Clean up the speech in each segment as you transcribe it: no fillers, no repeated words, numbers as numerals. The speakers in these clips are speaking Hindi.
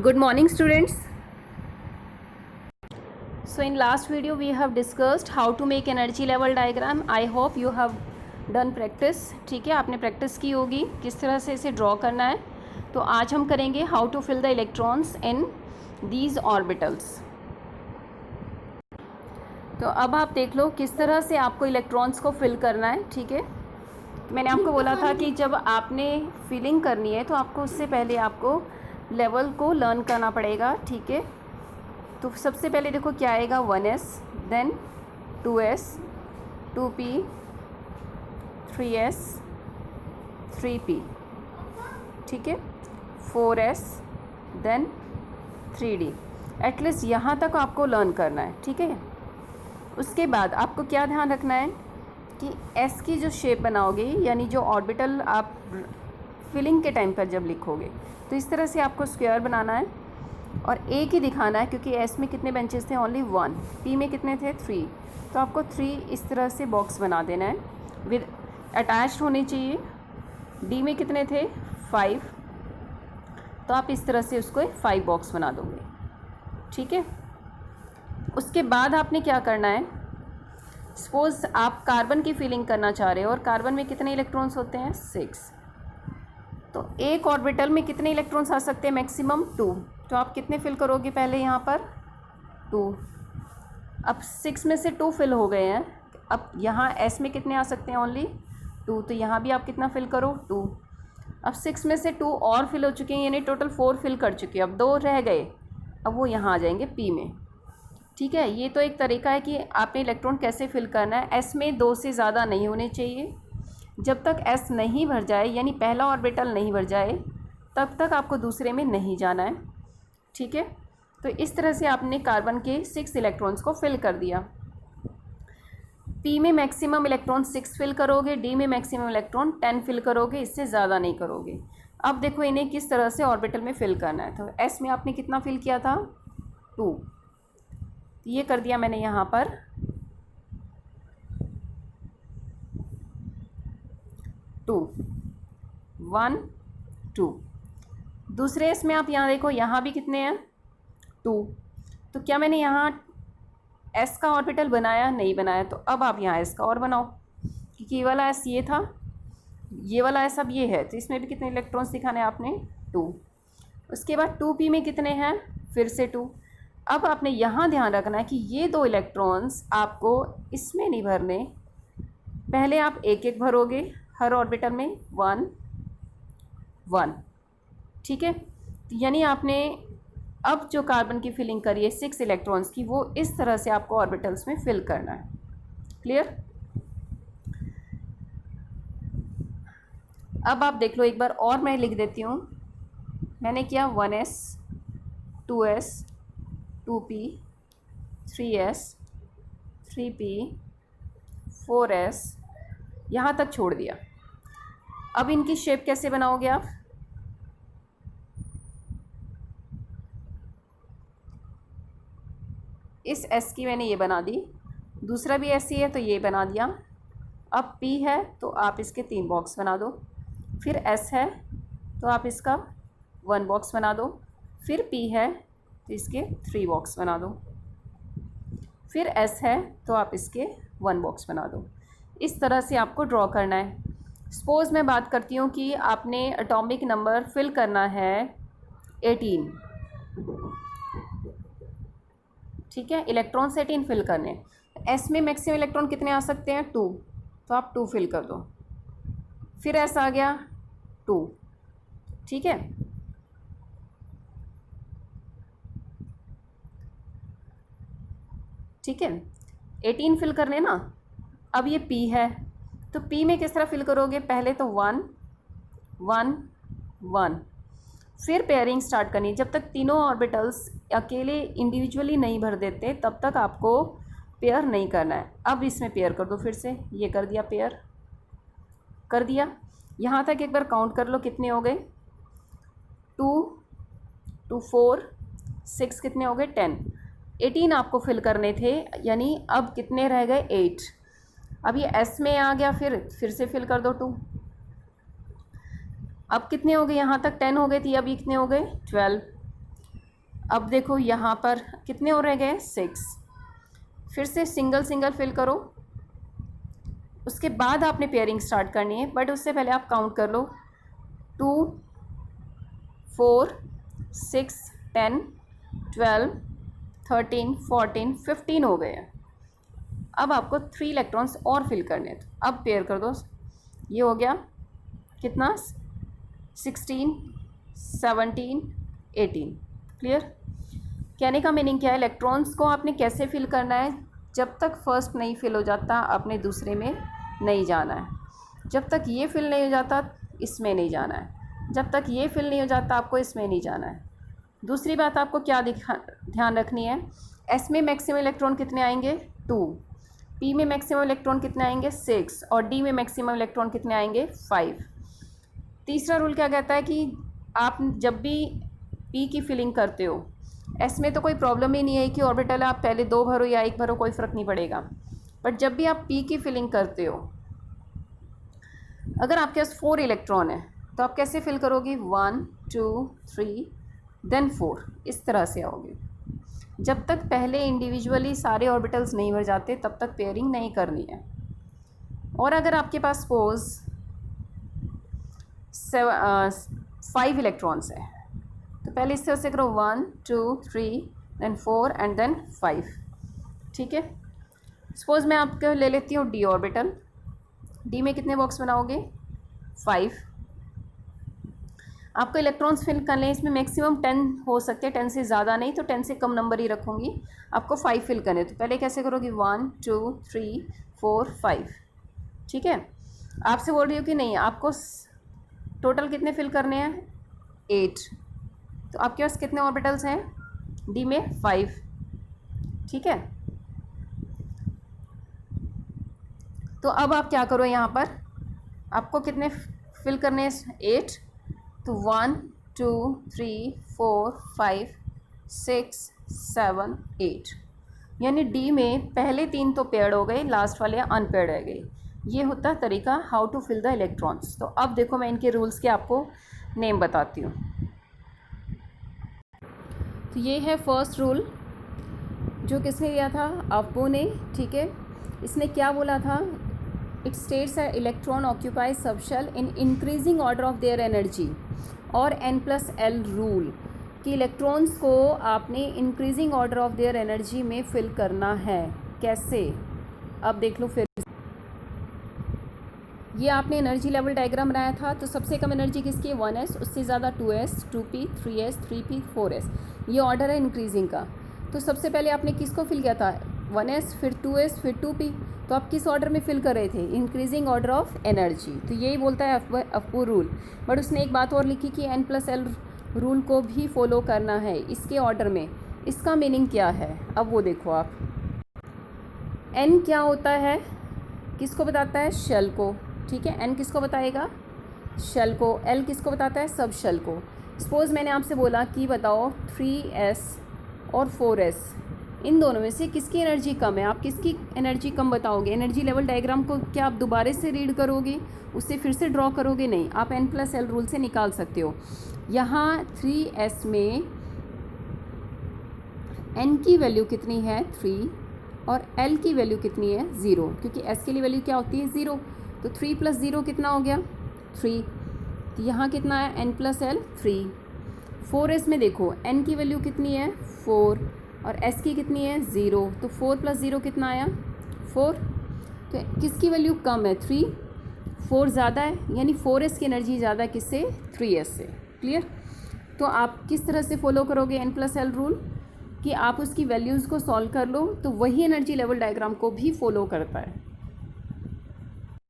Good morning, students. So in last video we have discussed how to make energy level diagram. I hope you have done practice. ठीक है, आपने प्रैक्टिस की होगी किस तरह से इसे ड्रॉ करना है. तो आज हम करेंगे how to fill the electrons in these orbitals. तो अब आप देख लो किस तरह से आपको इलेक्ट्रॉन्स को फिल करना है. ठीक है, मैंने आपको बोला था कि जब आपने फिलिंग करनी है तो आपको उससे पहले आपको लेवल को लर्न करना पड़ेगा. ठीक है, तो सबसे पहले देखो क्या आएगा 1s, then 2s, 2p, 3s, 3p. ठीक है, 4s, देन 3d. एटलीस्ट यहाँ तक आपको लर्न करना है. ठीक है, उसके बाद आपको क्या ध्यान रखना है कि s की जो शेप बनाओगे, यानी जो ऑर्बिटल आप फिलिंग के टाइम पर जब लिखोगे तो इस तरह से आपको स्क्वायर बनाना है और एक ही दिखाना है, क्योंकि एस में कितने बेंचेस थे, ओनली 1. पी में कितने थे, 3. तो आपको 3 इस तरह से बॉक्स बना देना है, विद अटैच्ड होने चाहिए. डी में कितने थे, 5. तो आप इस तरह से उसको 5 बॉक्स बना दोगे. ठीक है, उसके बाद आपने क्या करना है, सपोज आप कार्बन की फिलिंग करना चाह रहे हो और कार्बन में कितने इलेक्ट्रॉन्स होते हैं, 6. तो एक ऑर्बिटल में कितने इलेक्ट्रॉन्स आ सकते हैं, मैक्सिमम 2. तो आप कितने फिल करोगे पहले यहाँ पर, 2. अब 6 में से 2 फिल हो गए हैं. अब यहाँ एस में कितने आ सकते हैं, ओनली 2. तो यहाँ भी आप कितना फिल करो, 2. अब 6 में से 2 और फिल हो चुके हैं, यानी टोटल 4 फिल कर चुके हैं. अब 2 रह गए, अब वो यहाँ आ जाएंगे पी में. ठीक है, ये तो एक तरीका है कि आपने इलेक्ट्रॉन कैसे फिल करना है. एस में 2 से ज़्यादा नहीं होने चाहिए. जब तक एस नहीं भर जाए, यानी पहला ऑर्बिटल नहीं भर जाए, तब तक आपको दूसरे में नहीं जाना है. ठीक है, तो इस तरह से आपने कार्बन के 6 इलेक्ट्रॉन्स को फिल कर दिया. पी में मैक्सिमम इलेक्ट्रॉन 6 फिल करोगे, डी में मैक्सिमम इलेक्ट्रॉन 10 फिल करोगे, इससे ज़्यादा नहीं करोगे. अब देखो इन्हें किस तरह से ऑर्बिटल में फिल करना है. तो एस में आपने कितना फिल किया था, 2. ये कर दिया मैंने यहाँ पर 2, 1, 2. दूसरे इसमें आप यहाँ देखो, यहाँ भी कितने हैं, 2. तो क्या मैंने यहाँ एस का ऑर्बिटल बनाया, नहीं बनाया. तो अब आप यहाँ एस का और बनाओ, क्योंकि ये वाला एस ये था, ये वाला एस अब ये है. तो इसमें भी कितने इलेक्ट्रॉन्स दिखाने आपने, 2. उसके बाद 2p में कितने हैं, फिर से 2. अब आपने यहाँ ध्यान रखना है कि ये 2 इलेक्ट्रॉन्स आपको इसमें नहीं भरने. पहले आप एक एक भरोगे हर ऑर्बिटल में, 1, 1. ठीक है, यानी आपने अब जो कार्बन की फिलिंग करी है 6 इलेक्ट्रॉन्स की, वो इस तरह से आपको ऑर्बिटल्स में फिल करना है. क्लियर. अब आप देख लो एक बार और, मैं लिख देती हूँ. मैंने किया 1s, 2s, 2p, 3s, 3p, 4s, यहाँ तक छोड़ दिया. अब इनकी शेप कैसे बनाओगे आप, इस S की मैंने ये बना दी, दूसरा भी ऐसी है तो ये बना दिया. अब P है तो आप इसके 3 बॉक्स बना दो. फिर S है तो आप इसका 1 बॉक्स बना दो. फिर P है तो इसके 3 बॉक्स बना दो. फिर S है तो आप इसके 1 बॉक्स बना दो. इस तरह से आपको ड्रॉ करना है. सपोज़ मैं बात करती हूँ कि आपने एटॉमिक नंबर फिल करना है 18. ठीक है, इलेक्ट्रॉन्स 18 फिल करने. एस में मैक्सिमम इलेक्ट्रॉन कितने आ सकते हैं, 2. तो आप 2 फिल कर दो. फिर एस आ गया 2. ठीक है, ठीक है, 18 फिल करने ना. अब ये P है, तो P में किस तरह फिल करोगे, पहले तो 1, 1, 1. फिर पेयरिंग स्टार्ट करनी. जब तक तीनों ऑर्बिटल्स अकेले इंडिविजुअली नहीं भर देते तब तक आपको पेयर नहीं करना है. अब इसमें पेयर कर दो फिर से. ये कर दिया, पेयर कर दिया. यहाँ तक एक बार काउंट कर लो कितने हो गए, 2, 2, 4, 6, कितने हो गए, 10. 18 आपको फिल करने थे, यानी अब कितने रह गए, 8. अब ये एस में आ गया, फिर से फिल कर दो 2. अब कितने हो गए, यहाँ तक 10 हो गए थी, अब ये कितने हो गए, 12. अब देखो यहाँ पर कितने और रह गए, 6। फिर से सिंगल सिंगल फिल करो, उसके बाद आपने पेयरिंग स्टार्ट करनी है, बट उससे पहले आप काउंट कर लो। 2 4 6 10 12 13 14 15 हो गए हैं। अब आपको 3 इलेक्ट्रॉन्स और फिल करने हैं, तो अब पेयर कर दो। ये हो गया कितना, 16 17 18। क्लियर? कहने का मीनिंग क्या है, इलेक्ट्रॉन्स को आपने कैसे फिल करना है, जब तक फर्स्ट नहीं फिल हो जाता आपने दूसरे में नहीं जाना है, जब तक ये फिल नहीं हो जाता इसमें नहीं जाना है, जब तक ये फिल नहीं हो जाता आपको इसमें नहीं जाना है। दूसरी बात आपको क्या ध्यान रखनी है, एस में मैक्सिमम इलेक्ट्रॉन कितने आएंगे, 2, पी में मैक्सिमम इलेक्ट्रॉन कितने आएंगे, 6, और डी में मैक्सिमम इलेक्ट्रॉन कितने आएंगे, 5। तीसरा रूल क्या कहता है कि आप जब भी पी की फिलिंग करते हो, एस में तो कोई प्रॉब्लम ही नहीं है कि ऑर्बिटल आप पहले 2 भरो या 1 भरो, कोई फ़र्क नहीं पड़ेगा। बट जब भी आप पी की फिलिंग करते हो, अगर आपके पास 4 इलेक्ट्रॉन है तो आप कैसे फिल करोगे, 1 2 3 देन 4, इस तरह से आओगे। जब तक पहले इंडिविजुअली सारे ऑर्बिटल्स नहीं भर जाते तब तक पेयरिंग नहीं करनी है। और अगर आपके पास सपोज 5 इलेक्ट्रॉन्स है तो पहले इस तरह से करो, 1 2 3 देन 4 एंड देन 5। ठीक है, सपोज मैं आपको ले लेती हूँ डी ऑर्बिटल। डी में कितने बॉक्स बनाओगे, 5। आपको इलेक्ट्रॉन्स फिल करने हैं, इसमें मैक्सिमम 10 हो सकते हैं, 10 से ज़्यादा नहीं, तो 10 से कम नंबर ही रखूँगी। आपको 5 फिल करने, तो पहले कैसे करोगी, 1 2 3 4 5। ठीक है, आपसे बोल रही हूँ कि नहीं आपको टोटल कितने फिल करने हैं, 8। तो आपके पास कितने ऑर्बिटल्स हैं, डी में 5। ठीक है, तो अब आप क्या करो, यहाँ पर आपको कितने फिल करने हैं, 8। तो 1 2 3 4 5 6 7 8, यानी डी में पहले 3 तो पेयर्ड हो गए, लास्ट वाले अनपेयर्ड रह गए। ये होता है तरीका how to fill the electrons. तो अब देखो मैं इनके रूल्स के आपको नेम बताती हूँ। तो ये है फर्स्ट रूल, जो किसने दिया था, अफबो ने। ठीक है, इसने क्या बोला था, it states that electron occupy subshell in increasing order of their energy, और n+l रूल कि इलेक्ट्रॉन्स को आपने increasing order of their energy में फिल करना है। कैसे, अब देख लो फिर। ये आपने एनर्जी लेवल डायग्राम बनाया था, तो सबसे कम एनर्जी किसकी है, 1s, उससे ज़्यादा 2s 2p 3s 3p 4s, ये ऑर्डर है इंक्रीजिंग का। तो सबसे पहले आपने किसको फिल किया था, 1s, फिर 2s, फिर 2p। तो आप किस ऑर्डर में फिल कर रहे थे, इंक्रीजिंग ऑर्डर ऑफ एनर्जी। तो यही बोलता है अफबो रूल। बट उसने एक बात और लिखी कि n+l रूल को भी फॉलो करना है इसके ऑर्डर में। इसका मीनिंग क्या है, अब वो देखो आप। n क्या होता है, किसको बताता है, शेल को। ठीक है, n किसको बताएगा, शेल को। l किसको बताता है, सब शेल को। सपोज़ मैंने आपसे बोला कि बताओ 3s और 4s, इन दोनों में से किसकी एनर्जी कम है, आप किसकी एनर्जी कम बताओगे। एनर्जी लेवल डायग्राम को क्या आप दोबारा से रीड करोगे, उससे फिर से ड्रॉ करोगे, नहीं, आप n+l रूल से निकाल सकते हो। यहाँ 3s में n की वैल्यू कितनी है, 3, और l की वैल्यू कितनी है, 0, क्योंकि s के लिए वैल्यू क्या होती है, 0। तो 3 + 0 कितना हो गया, 3। तो यहाँ कितना है, n+l 3। 4s में देखो n की वैल्यू कितनी है, 4, और s की कितनी है, 0। तो 4 + 0 कितना आया, 4। तो किसकी वैल्यू कम है, 3, 4 ज़्यादा है, यानी 4s की एनर्जी ज़्यादा है किससे, 3s से। क्लियर? तो आप किस तरह से फॉलो करोगे n+l रूल, कि आप उसकी वैल्यूज़ को सॉल्व कर लो, तो वही एनर्जी लेवल डायग्राम को भी फॉलो करता है।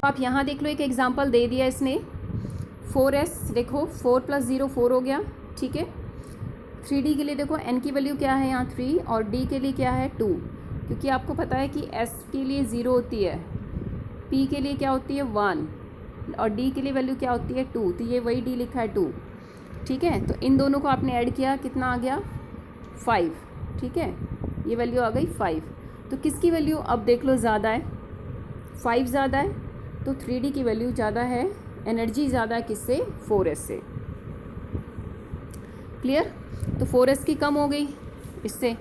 आप यहाँ देख लो, एक एग्जांपल दे दिया इसने, 4s देखो, 4 + 0 4 हो गया। ठीक है, 3d के लिए देखो n की वैल्यू क्या है यहाँ, 3, और d के लिए क्या है, 2, क्योंकि आपको पता है कि s के लिए 0 होती है, p के लिए क्या होती है, 1, और d के लिए वैल्यू क्या होती है, 2। तो ये वही d लिखा है, 2। ठीक है, तो इन दोनों को आपने ऐड किया, कितना आ गया, 5। ठीक है, ये वैल्यू आ गई 5। तो किसकी वैल्यू अब देख लो ज़्यादा है, 5 ज़्यादा है, तो 3d की वैल्यू ज़्यादा है, एनर्जी ज़्यादा है किससे, 4s से। क्लियर? तो 4s की कम हो गई इससे।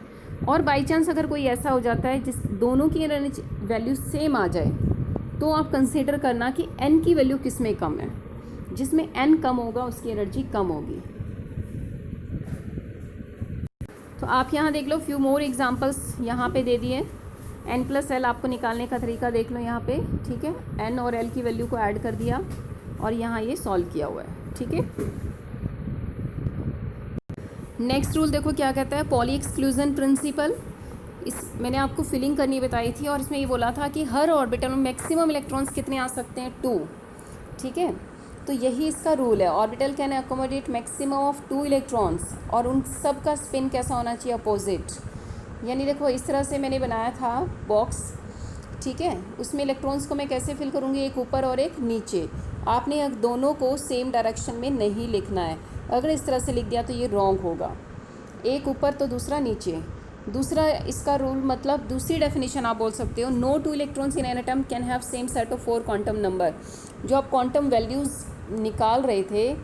और बाई चांस अगर कोई ऐसा हो जाता है जिस दोनों की एनर्जी वैल्यू सेम आ जाए, तो आप कंसीडर करना कि n की वैल्यू किस में कम है। जिसमें n कम होगा उसकी एनर्जी कम होगी। तो आप यहाँ देख लो, फ्यू मोर एग्जांपल्स यहाँ पे दे दिए। n+l आपको निकालने का तरीका देख लो यहाँ पे, ठीक है। n और l की वैल्यू को ऐड कर दिया और यहाँ ये सॉल्व किया हुआ है, ठीक है। नेक्स्ट रूल देखो क्या कहता है, पॉली एक्सक्लूजन प्रिंसिपल। इस मैंने आपको फिलिंग करनी बताई थी और इसमें ये बोला था कि हर ऑर्बिटल में मैक्सिमम इलेक्ट्रॉन्स कितने आ सकते हैं, 2, ठीक है। तो यही इसका रूल है, orbital can accommodate maximum of 2 electrons, और उन सब का स्पिन कैसा होना चाहिए, अपोजिट। यानी देखो इस तरह से मैंने बनाया था बॉक्स, ठीक है। उसमें इलेक्ट्रॉन्स को मैं कैसे फिल करूँगी, एक ऊपर और एक नीचे। आपने दोनों को सेम डायरेक्शन में नहीं लिखना है। अगर इस तरह से लिख दिया तो ये रॉन्ग होगा, एक ऊपर तो दूसरा नीचे। दूसरा इसका रूल मतलब दूसरी डेफिनेशन आप बोल सकते हो, no 2 electrons in an atom can have same set of 4 quantum number. जो आप क्वांटम वैल्यूज़ निकाल रहे थे,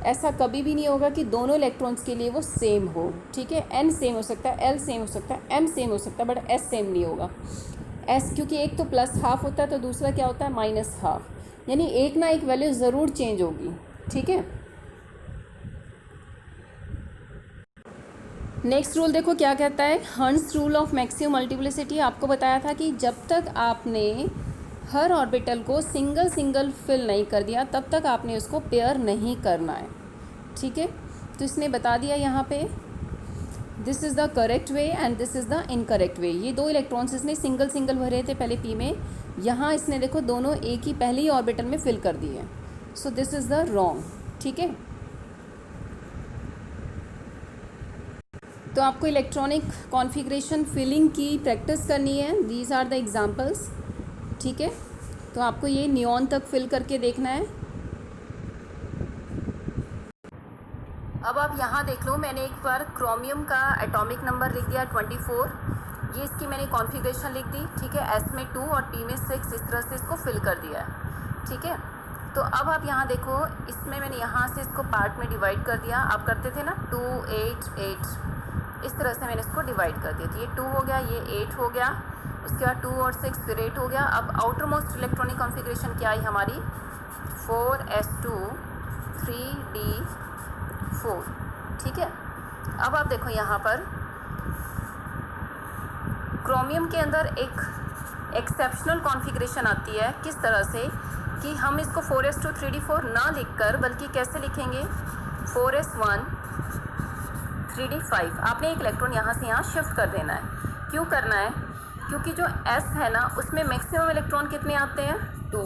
ऐसा कभी भी नहीं होगा कि दोनों इलेक्ट्रॉन्स के लिए वो सेम हो, ठीक है। n सेम हो सकता है, l सेम हो सकता है, m सेम हो सकता है, बट s सेम नहीं होगा। s क्योंकि एक तो +½ होता है तो दूसरा क्या होता है, -½ यानी एक ना एक वैल्यू ज़रूर चेंज होगी, ठीक है। नेक्स्ट रूल देखो क्या कहता है, hertz rule of maximum multiplicity. आपको बताया था कि जब तक आपने हर ऑर्बिटल को सिंगल सिंगल फिल नहीं कर दिया तब तक आपने उसको पेयर नहीं करना है, ठीक है। तो इसने बता दिया यहाँ पे, this is the correct way and this is the incorrect way. ये 2 इलेक्ट्रॉन्स इसने सिंगल सिंगल भरे थे पहले p में, यहाँ इसने देखो दोनों एक ही पहले ही ऑर्बिटल में फिल कर दिए। So this is the wrong, ठीक है। तो आपको इलेक्ट्रॉनिक कॉन्फ़िगरेशन फिलिंग की प्रैक्टिस करनी है। दीज आर द एग्जांपल्स, ठीक है। तो आपको ये नियॉन तक फिल करके देखना है। अब आप यहाँ देख लो, मैंने एक बार क्रोमियम का एटॉमिक नंबर लिख दिया 24। ये इसकी मैंने कॉन्फ़िगरेशन लिख दी, ठीक है। s में 2 और p में 6, इस तरह से इसको फिल कर दिया है, ठीक है। तो अब आप यहाँ देखो, इसमें मैंने यहाँ से इसको पार्ट में डिवाइड कर दिया। आप करते थे ना 2 8 8, इस तरह से मैंने इसको डिवाइड कर दिया। तो ये 2 हो गया, ये 8 हो गया, उसके बाद 2 और 6 फिर 8 हो गया। अब आउटर मोस्ट इलेक्ट्रॉनिक कॉन्फ़िगरेशन क्या आई हमारी, 4s2 3d4, ठीक है। अब आप देखो यहाँ पर क्रोमियम के अंदर एक एक्सेप्शनल कॉन्फ़िगरेशन आती है। किस तरह से कि हम इसको 4s2 3d4 ना लिखकर बल्कि कैसे लिखेंगे, 4s1 3d5। आपने एक इलेक्ट्रॉन यहाँ से यहाँ शिफ्ट कर देना है। क्यों करना है, क्योंकि जो s है ना उसमें मैक्सिमम इलेक्ट्रॉन कितने आते हैं, 2,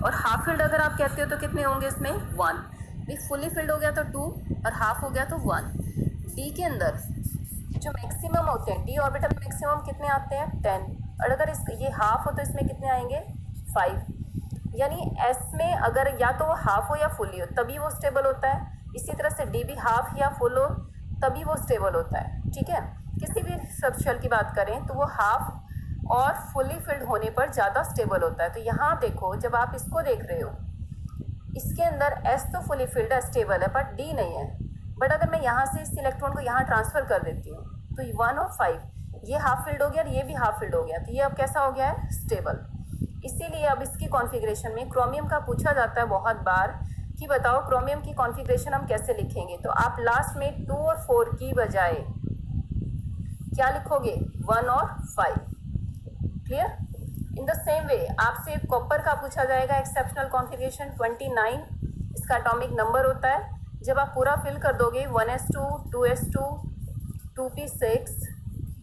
और हाफ फिल्ड अगर आप कहते हो तो कितने होंगे इसमें, 1। भी फुली फिल्ड हो गया तो 2 और हाफ हो गया तो 1। d के अंदर जो मैक्सिमम होते हैं, d ऑर्बिटल मैक्सिमम कितने आते हैं, 10, और अगर इस ये हाफ हो तो इसमें कितने आएंगे, 5। यानी s में अगर या तो वो हाफ हो या फुली हो तभी वो स्टेबल होता है। इसी तरह से d भी हाफ या फुल हो तभी वो स्टेबल होता है, ठीक है। किसी भी सबशेल की बात करें तो वो हाफ और फुली फिल्ड होने पर ज़्यादा स्टेबल होता है। तो यहाँ देखो, जब आप इसको देख रहे हो, इसके अंदर s तो फुली फिल्ड है, स्टेबल है, बट d नहीं है। बट अगर मैं यहाँ से इस इलेक्ट्रॉन को यहाँ ट्रांसफ़र कर देती हूँ तो 1 और 5 ये हाफ फिल्ड हो गया और ये भी हाफ फिल्ड हो गया, तो ये अब कैसा हो गया है, स्टेबल। इसीलिए अब इसकी कॉन्फ़िगरेशन में क्रोमियम का पूछा जाता है बहुत बार कि बताओ क्रोमियम की कॉन्फ़िगरेशन हम कैसे लिखेंगे। तो आप लास्ट में 2 और 4 की बजाय क्या लिखोगे, 1 और 5। Clear. In the same way आपसे कॉपर का पूछा जाएगा एक्सेप्शनल कॉन्फ़िगरेशन 29, इसका एटॉमिक नंबर होता है। जब आप पूरा फिल कर दोगे 1s2 2s2 2p6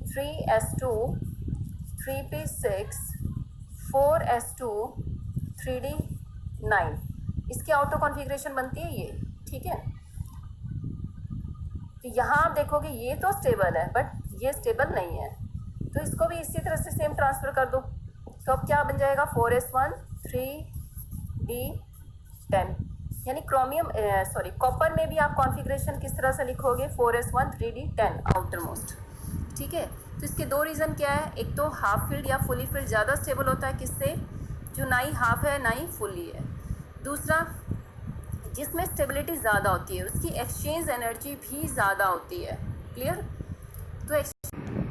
3s2 3p6 4s2 3d9, इसकी आउटर कॉन्फ़िगरेशन बनती है ये, ठीक है। तो यहाँ आप देखोगे ये तो स्टेबल है बट ये स्टेबल नहीं है, तो इसको भी इसी तरह से सेम ट्रांसफ़र कर दो। तो अब क्या बन जाएगा, 4s1 3d10। यानी क्रोमियम कॉपर में भी आप कॉन्फ़िगरेशन किस तरह से लिखोगे, 4s1 3d10 आउटर मोस्ट, ठीक है। तो इसके 2 रीज़न क्या है, एक तो हाफ फील्ड या फुली फील्ड ज़्यादा स्टेबल होता है किससे, जो ना ही हाफ है ना ही फुली है। दूसरा, जिसमें स्टेबिलिटी ज़्यादा होती है उसकी एक्सचेंज एनर्जी भी ज़्यादा होती है। क्लियर?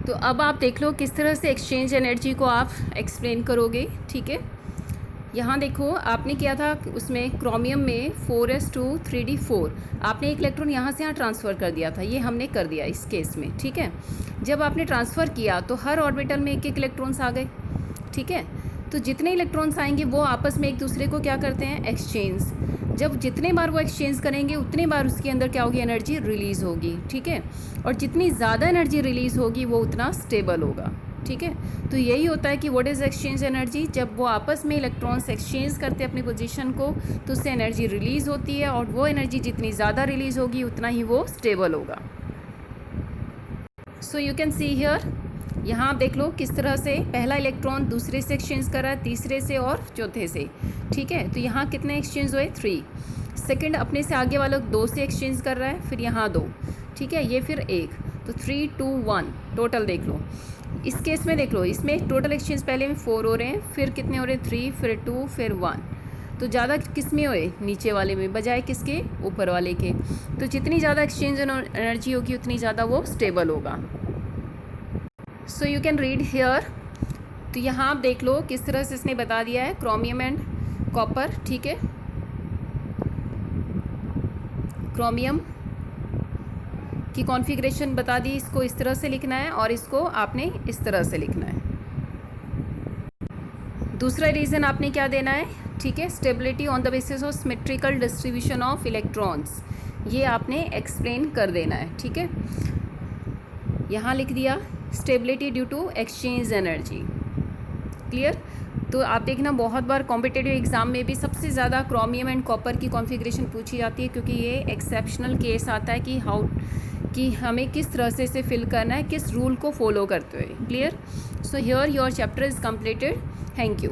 तो अब आप देख लो किस तरह से एक्सचेंज एनर्जी को आप एक्सप्लेन करोगे। ठीक है, यहाँ देखो आपने किया था उसमें क्रोमियम में 4s2 3d4 आपने एक इलेक्ट्रॉन यहाँ से यहाँ ट्रांसफ़र कर दिया था, ये हमने कर दिया इस केस में। ठीक है, जब आपने ट्रांसफ़र किया तो हर ऑर्बिटल में एक एक इलेक्ट्रॉन्स आ गए। ठीक है, तो जितने इलेक्ट्रॉन्स आएंगे वो आपस में एक दूसरे को क्या करते हैं, एक्सचेंज। जब जितने बार वो एक्सचेंज करेंगे उतने बार उसके अंदर क्या होगी, एनर्जी रिलीज़ होगी। ठीक है, और जितनी ज़्यादा एनर्जी रिलीज़ होगी वो उतना स्टेबल होगा। ठीक है, तो यही होता है कि व्हाट इज़ एक्सचेंज एनर्जी। जब वो आपस में इलेक्ट्रॉन्स एक्सचेंज करते हैं अपनी पोजीशन को तो उससे एनर्जी रिलीज़ होती है, और वो एनर्जी जितनी ज़्यादा रिलीज़ होगी उतना ही वो स्टेबल होगा। So you can see here, यहाँ आप देख लो किस तरह से पहला इलेक्ट्रॉन दूसरे से एक्सचेंज कर रहा है, तीसरे से और चौथे से। ठीक है, तो यहाँ कितने एक्सचेंज हुए, 3। सेकंड अपने से आगे वाला 2 से एक्सचेंज कर रहा है, फिर यहाँ 2। ठीक है, ये फिर 1, तो 3 2 1 टोटल देख लो। इस केस में देख लो, इसमें टोटल एक्सचेंज पहले में 4 हो रहे हैं, फिर कितने हो रहे हैं, 3, फिर 2, फिर 1। तो ज़्यादा किस में हुए, नीचे वाले में, बजाय किसके, ऊपर वाले के। तो जितनी ज़्यादा एक्सचेंज एनर्जी होगी उतनी ज़्यादा वो स्टेबल होगा। So you can read here, तो यहाँ आप देख लो किस तरह से इसने बता दिया है क्रोमियम एंड कॉपर। ठीक है, क्रोमियम की कॉन्फ़िगरेशन बता दी, इसको इस तरह से लिखना है और इसको आपने इस तरह से लिखना है। दूसरा रीज़न आपने क्या देना है, ठीक है, stability on the basis of symmetrical distribution of electrons, ये आपने एक्सप्लेन कर देना है। ठीक है, यहाँ लिख दिया stability due to exchange energy. Clear? तो आप देखना बहुत बार कॉम्पिटिटिव एग्ज़ाम में भी सबसे ज़्यादा क्रोमियम एंड कॉपर की कॉन्फ़िगरेशन पूछी जाती है, क्योंकि ये एक्सेप्शनल केस आता है कि हमें किस तरह से इसे फिल करना है, किस रूल को फॉलो करते हुए। Clear? So here your chapter is completed. Thank you.